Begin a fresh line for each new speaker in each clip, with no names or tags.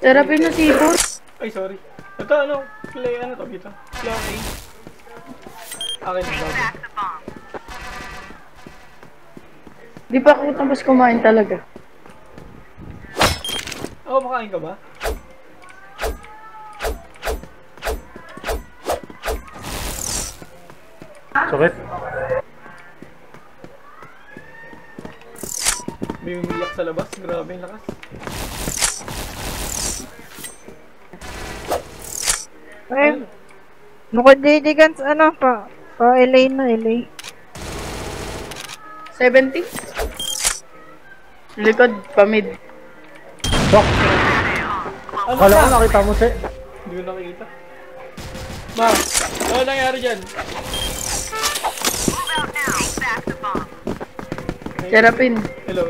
Sarapin na sipon.
Ay, sorry. Ito, ano? Play, ano to? Dito. Floor A. Akin na bago.
Di pa ako tapos kumain talaga.
Oo, makain ka ba?
Sakit.
May umiyak sa labas. Grabe yung lakas.
Ay, mukhang JD ano pa LA na, LA.
70? Likod, pamid.
Bak!
Ano
Kala ko
ka?
nakita mo, Se.
Hindi ko nakikita. Ma, ano nangyari dyan?
Sarapin.
Hello.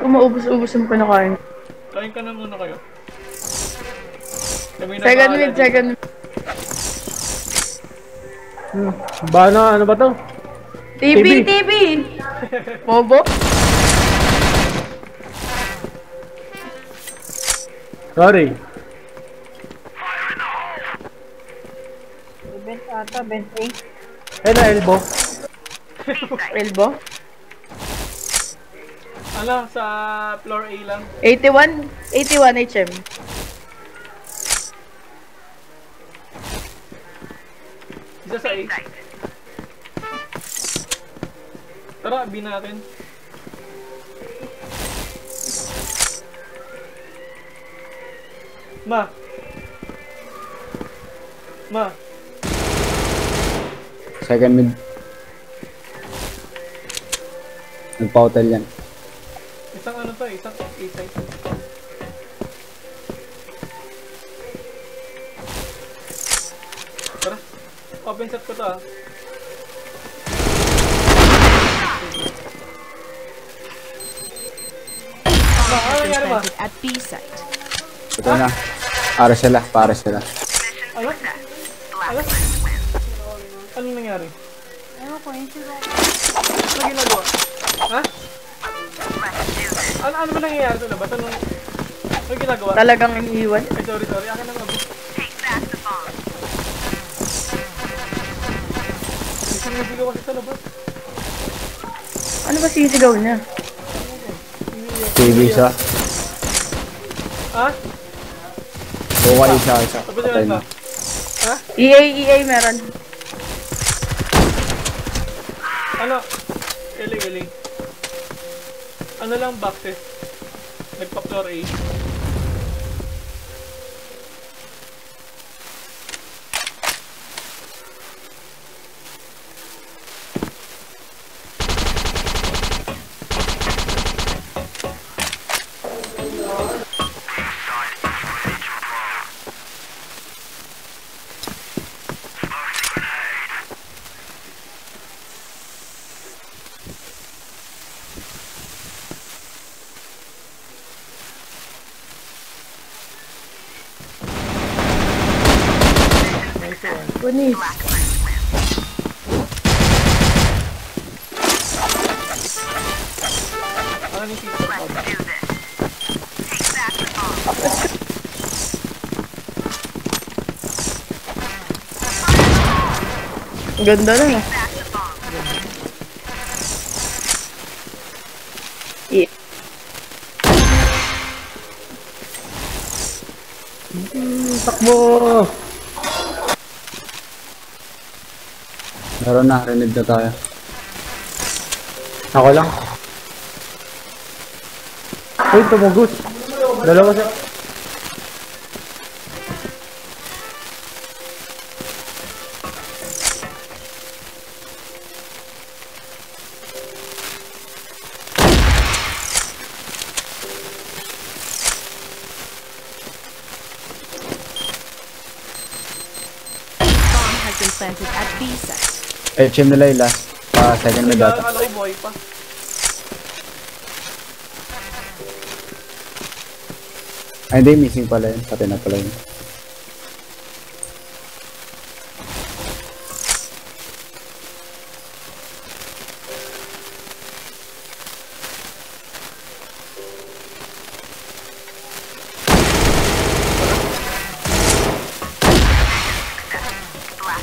Umaubos-ubos yung pinakain.
Kain ka na muna kayo. Kami na
Second
bahala
mid,
dito.
second mid.
Ano ba to?
TV,
TV.
TV! Bobo?
Sorry.
Event ata, event A.
Eh, na elbow.
Elbow?
Ano, sa floor A lang.
81? 81 HM.
Isa sa A. Tara, B natin. Ma.
Second mid. Nagpa-hotel yan.
Isang ano to, isang A-side. Tara, open set ko to ah. Ma, ano nangyari ba?
At B site.
Ito na. Para sila.
Ano? Ano? Anong nangyari?
Ewan ko, yun sila.
Ano ginagawa? Ha? Ano ba nangyayari sa labas? Ano ginagawa?
Talagang iniiwan.
Ay, sorry. Akin na nga. Sinisigaw kasi sa labas.
Ano ba sisigaw niya?
TV isa.
Ha?
Buka isa.
Tapos
Patay
yan
na.
ba? Ha?
EA meron.
Ano? Eling. Ano lang boxes? Nagpa-floor A.
Kunis.
Ano ni Tito Bob?
Ganda na no? Yeah.
Takbo!
Meron na. Renid na tayo.
Ako lang. Uy, tumugus. Dalawa sa...
Bomb has been planted at B site.
HM nila yung last. Second mid data.
Akala ko buhay pa.
Ay, hindi. Missing pala yun. Pati na pala yun.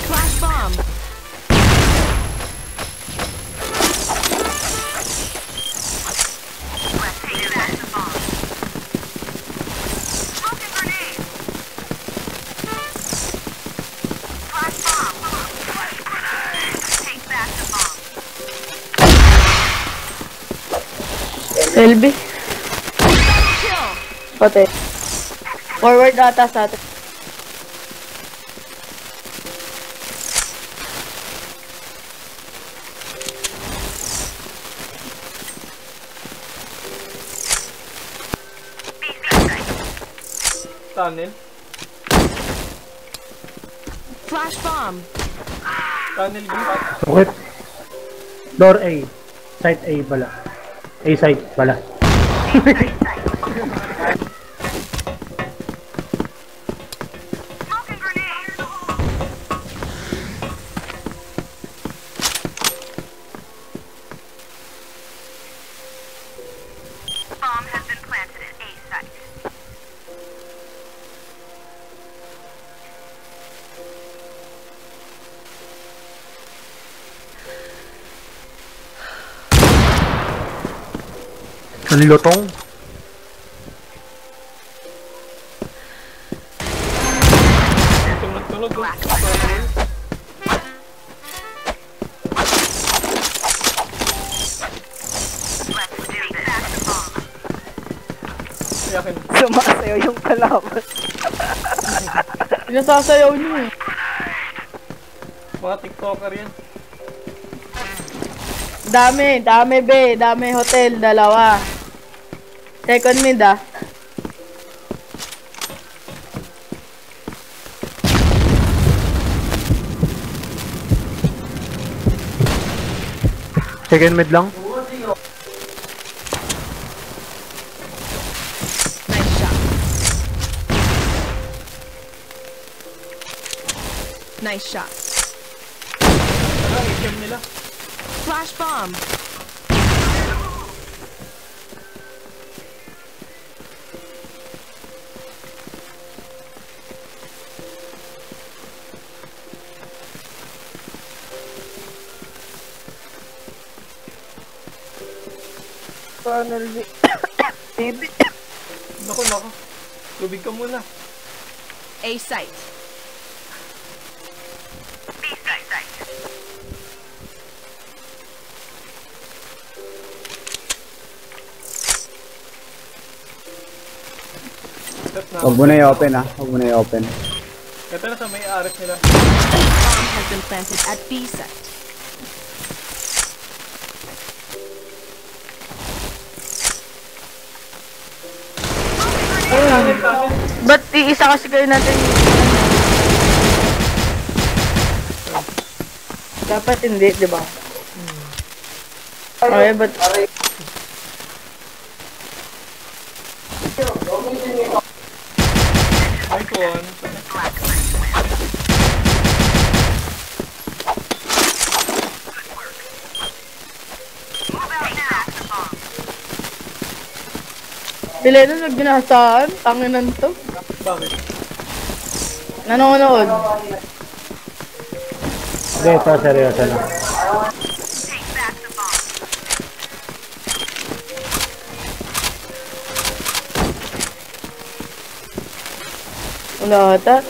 Flash bomb.
LB.
Kill.
Patay. Forward ata sa atin.
Tunnel.
Flash bomb.
Tunnel B.
Sukit. Door A. Site A pala. A site pala.
Bomb has been planted at A site.
Nanilotong.
Tunog-tunog. Yakin.
Sumasayaw yung kalaban.
Pinasasayaw niyo eh.
Mga TikToker yan.
Dami be. Dami hotel. Dalawa. Second mid ah.
Second mid lang.
Nice shot. Nice shot.
Ano, i-kill nila.
Flash bomb.
Tunnel B. Baby.
Naku. Tubig ka muna.
A site.
B site.
Set na.
Huwag mo na i-open ah. Huwag mo na i-open.
Ito na sa may ares nila.
Bomb has been planted at B site.
Tunnel.
Ba't iisa kasi kayo natin? Dapat hindi, di ba? Okay, but...
Nice one.
Sila na nagbinasaan. Tanginan to.
Bakit?
Nanonood.
Hindi, ito seryoso na.
Take back the bomb.
Wala ata.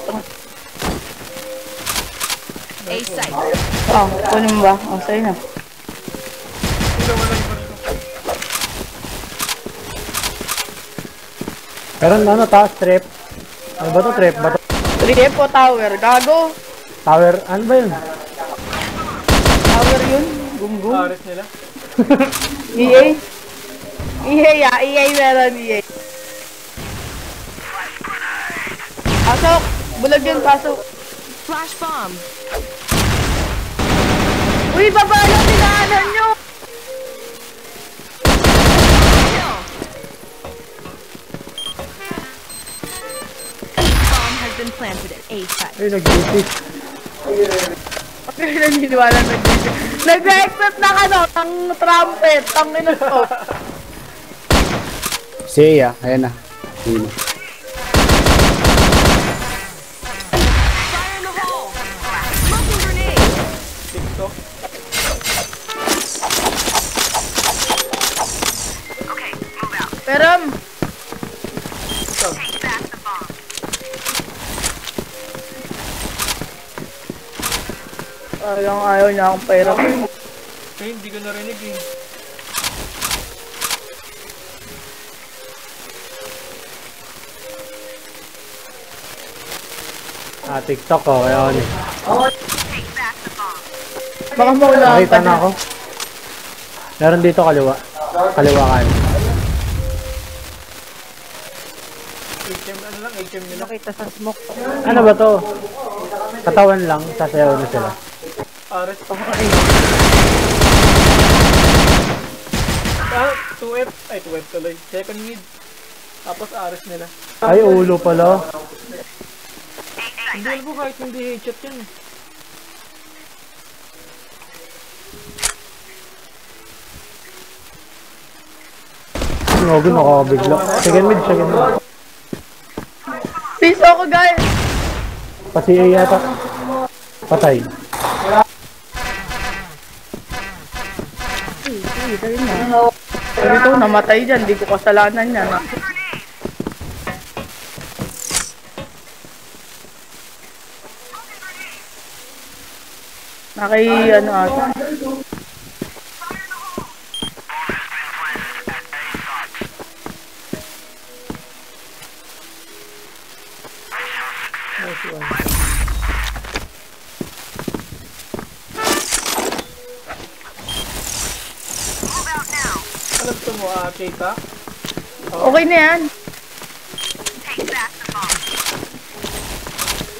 A site.
Ah, kunin mo ba? Oh, sa'yo na.
Wala yung baril ko.
Pero ano, taas, trap. Ano ba to, trap? Ba to?
Trip o tower? Gago.
Tower, ano ba yun?
Tower yun. Gunggong.
Ares nila.
EA. EA ah. EA meron EA. Pasok. Bulag yun, pasok.
Flash bomb.
Uy, baba lang tinaanan nyo.
Kill. Bomb has been planted at A site.
Ay, nag-duty.
Okay, naniniwala na dito. Nag-expect na ano, ang trumpet, ang inusto.
Si Iya, ayan na. Sino?
Fire in the hole.
Talagang ayaw niya akong pahirap.
Eh, hindi ko narinig eh.
TikTok ko, kaya ano.
Baka mauna
Nakita na ako. Meron dito kaliwa. Kaliwa kayo.
HM, ano lang, HM nila.
Nakita sa smoke.
Ano ba to? Katawan lang, sasayaw na sila.
Ares pa nga eh. 2F, ay 2F tuloy. Second mid. Tapos Ares nila.
Ay, ulo pala.
Hindi alam ko kahit hindi headshot yan eh.
Sinogo, nakakabigla. Second mid.
Piso ako, guys!
Pasi A yata. Patay.
Pero ito, namatay dyan. Di ko kasalanan yan. Ano ata.
Nice one. Ano gusto mo, Keita?
Okay na yan.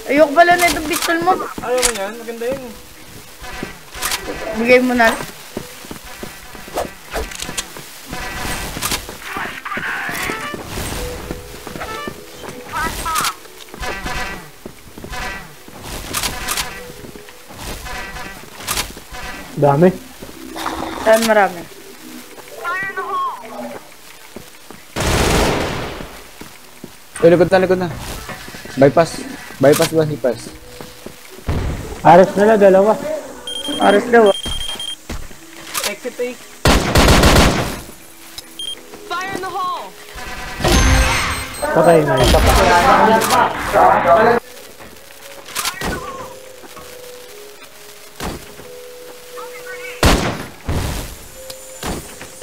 Ayoko pala na itong pistol mo.
Ayaw mo yan? Maganda yun.
Bigay mo na.
Dami.
Saan marami?
Likod na. Bypass ba, bypass?
Ares nila, dalawa.
Aras daw.
Exit A.
Fire in the hole!
Patay na, isa pa.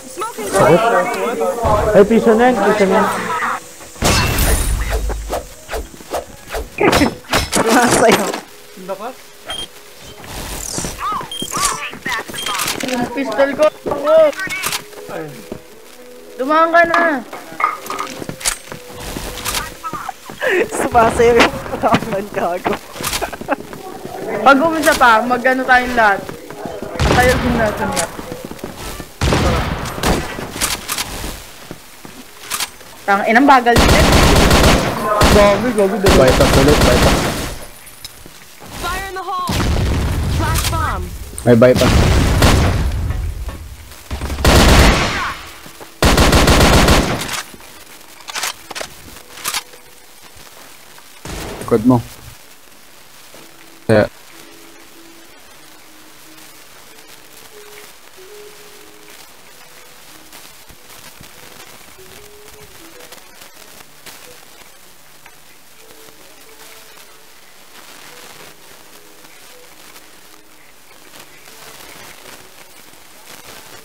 Smoking
Sakit. Ay, piso na yan.
Sumasayaw.
Lakas.
Yung pistol ko.
Ay.
Dumaan ka na.
Sumasayaw yung kaman gago.
Pag umisa pa, mag-ano tayong lahat. Tayo din natin lahat. Tang inang bagal din.
Dami, gago.
Bypass ulit.
Fire in the hole! Flash bomb!
May bypass. Likod mo. Kaya.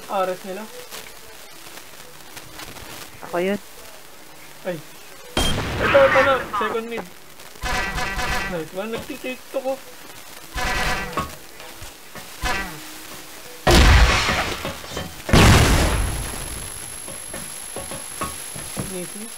Ares nila.
Ako yun.
Ay. Ito na. Second mid. Nice one. Nagtitiktok ko. Easy.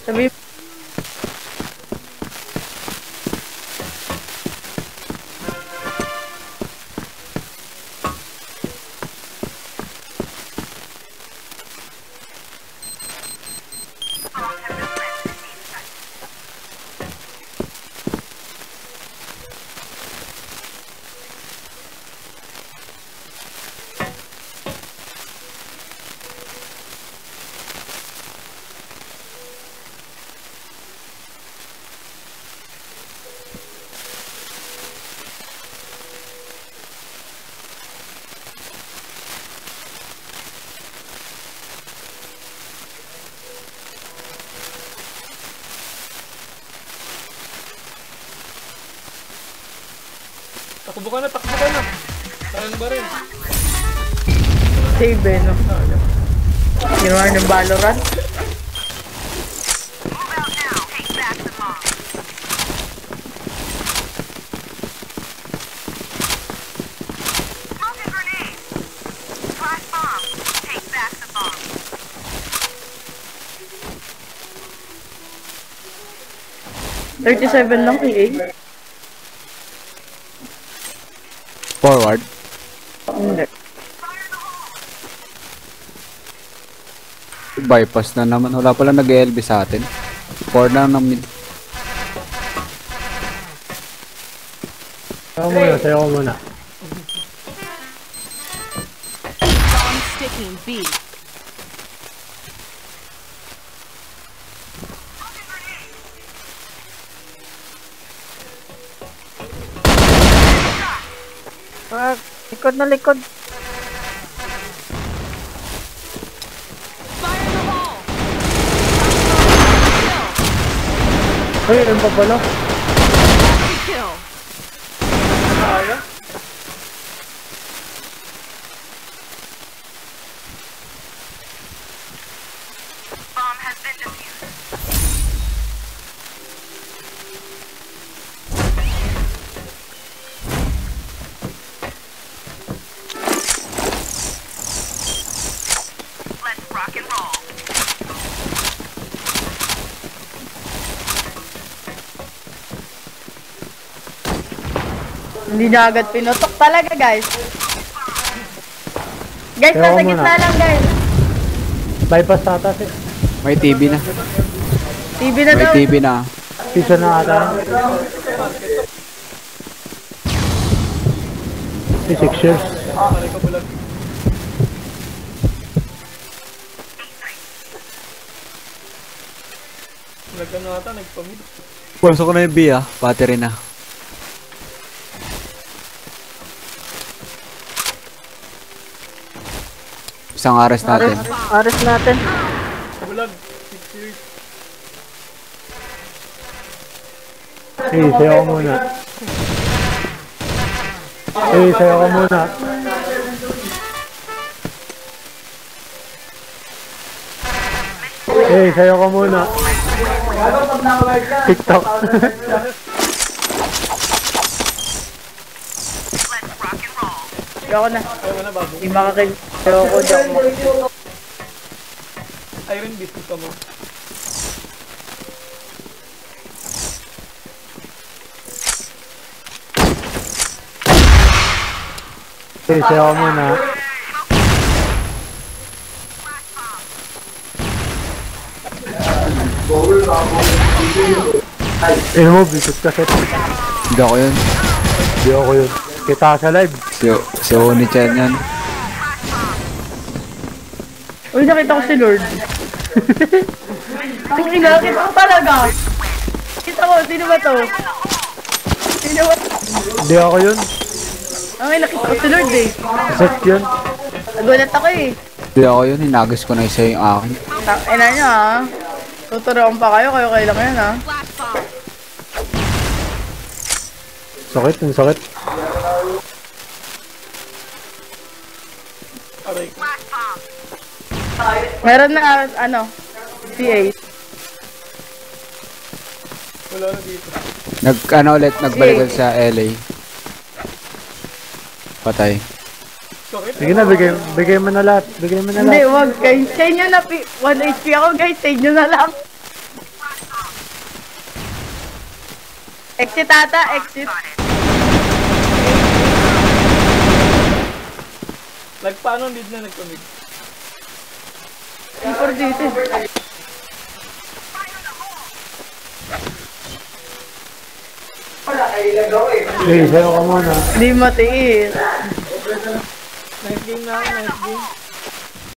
Sabi,
Takbo ka na, takbo ka na. Sayang ba rin?
Save no? Ginawa ng Valorant.
Move out now. Take back the bomb. Smoking grenade. Flash bomb. Take back the bomb.
$37 lang PA.
Forward.
Hindi.
Bypass na naman. Wala pala nag-LB sa atin. 4 lang ng mid.
Sayo ko muna.
Bomb sticking B.
Wag. Likod na likod.
Fire in the hole.
Ay, ano pa pala?
Kill.
Bomb has been defused. Let's rock and roll.
Hindi niya agad pinutok talaga, guys. Guys,
Kaya
nasa
ako
gitna
muna.
lang, guys.
Bypass na ata.
May TV na.
TV na
May
daw.
TV na.
Pizza na ata. 6 years.
Pare ka bulag. Bulag na ata, nagpamid.
Pasok ko na yung B battery na. Isang aras natin.
Aras natin.
Bulag. 6 years.
Sayo ko muna. Sayo ko muna. Sayo ko muna. TikTok.
Let's rock and roll.
Ayoko na.
Ayaw mo na, bago.
Hindi makakill. Ayoko, di ako makakill.
Iron Beast gusto mo.
Sayo ko muna. Mo, bisit kasi.
Hindi ako yun.
Hindi ako yun. Kita ka sa live.
Si Oni-chan yan.
Uy, nakita ko si Lord. Ang ina, kita ko talaga. Kita ko, sino ba to? Sino ba?
Hindi ako yun.
Ang ina, nakita ko si Lord eh.
Set yun.
Nagulat ako eh.
Hindi ako yun. Hinagis ko na isa yung akin.
Ina niya ha. Tuturuan pa kayo lang yan ha.
Flash bomb.
Sakit, ang sakit.
Aray ko.
Flash bomb.
Meron na, ano, CA.
Wala na dito.
Nagbalik ulit sa LA. Patay.
Sakit.
Sige na, bigay mo na lahat. Bigay mo na
Hindi,
lahat.
wag guys. Sa inyo na, 1 HP ako guys. Sa inyo na lang. Exit ata, exit.
Nagpaano lead na nagpamid?
Super dito.
Sayo ka muna.
Hindi matiis.
Nice game na, nice game.